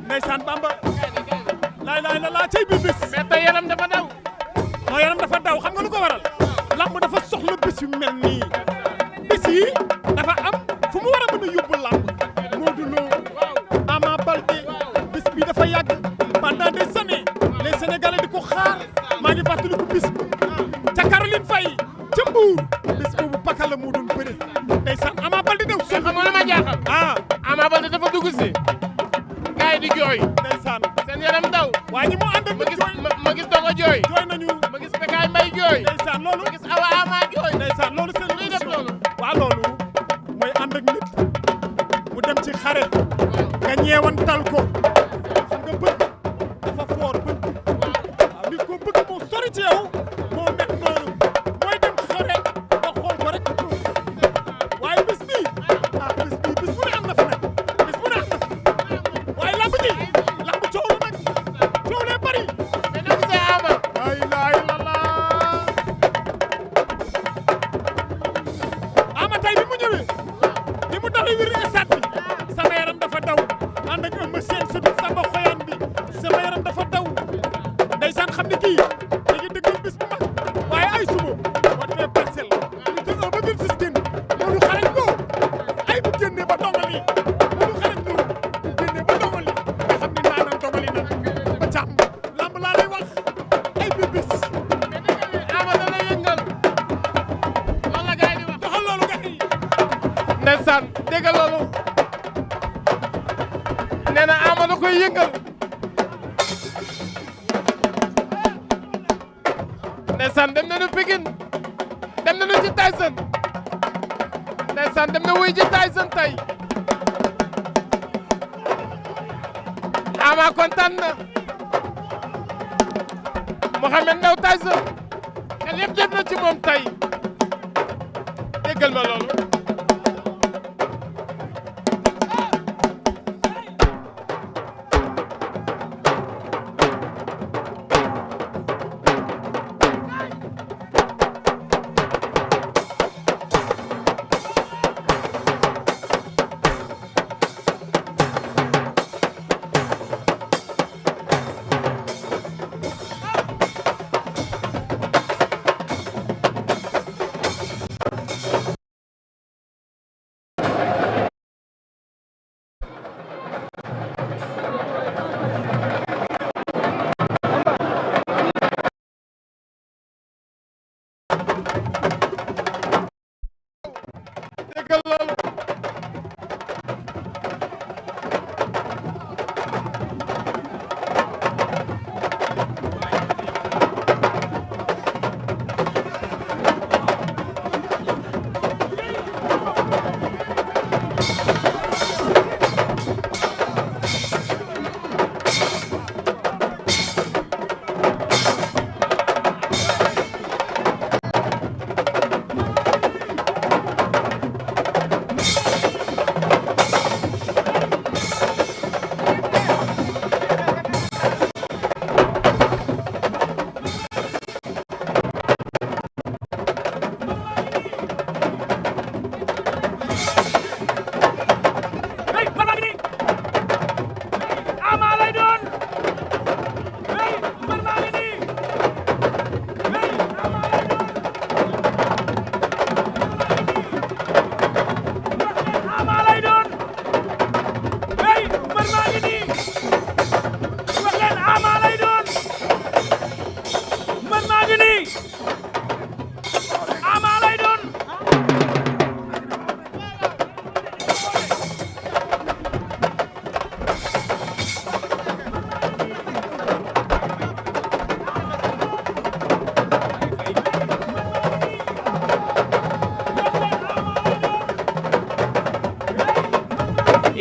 ndeysaan Bamba laay la cey bi bis mais tey yaram dafa daw non yaram dafa daw xam nga lu ko waral lamb dafa soxla bis yu mel nii bis yi dafa am fu mu war a mën a yóbbu lamb Modou Lo Ama Baldé bis bi dafa yàgg pendant des années les Sénégalais di ko xaar maa ngi fàttali ko bis ca Caroline Faye ca Mbour bis boobu paka la moo doon bëri ndeysaan Ama Baldé daw soxla xam nga lu ma jaaxal Ama Baldé dafa dugg si gaay di jooy ndeysaan seen yaram daw waa ñi moo ànd ak ma gis dogo jooy nañu ma gis Bekaay Mbay jooy ndeysaan loolu ma gis Awa Ama jooy ndeysaan loolu seen luy def loolu waa loolu mooy ànd ak nit mu dem ci xare nga ñeewantal ko xam nga bëgg dafa foor bëgg waaw nit ko bëgg moo sori ci yow moo mel noonu mooy dem xare nga xool ko rek waaye bis bii bis bu ne am na fa nag bis bu ne am na fa waaye lamb ji lamb coow la nag coow lee bari mais nag gisee Ama la ilaha illallah Ama tey bi mu ñëwee ni mu daw wér stade bi sama yaram dafa daw ànd ak Eumeu Sène ndeysaan dégg nga loolu nee na Ama da koy yëngal ndeysaan dem nañu Pikine dem nañu ci Tyson ndeysaan dem na wuy ci Tyson tey Ama kontaan na Mohamed Ndaw Tyson xel yëpp dem na ci moom tey déggal ma loolu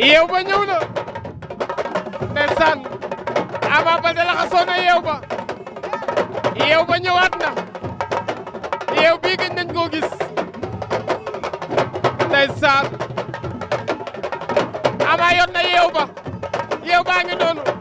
yeew ba ñëw na ndeysaan Ama Baldé laxasoo na yeew ba ñëwaat na yeew bii gëj nañ koo gis ndeysaan Ama yor na yeew baa ngi noonu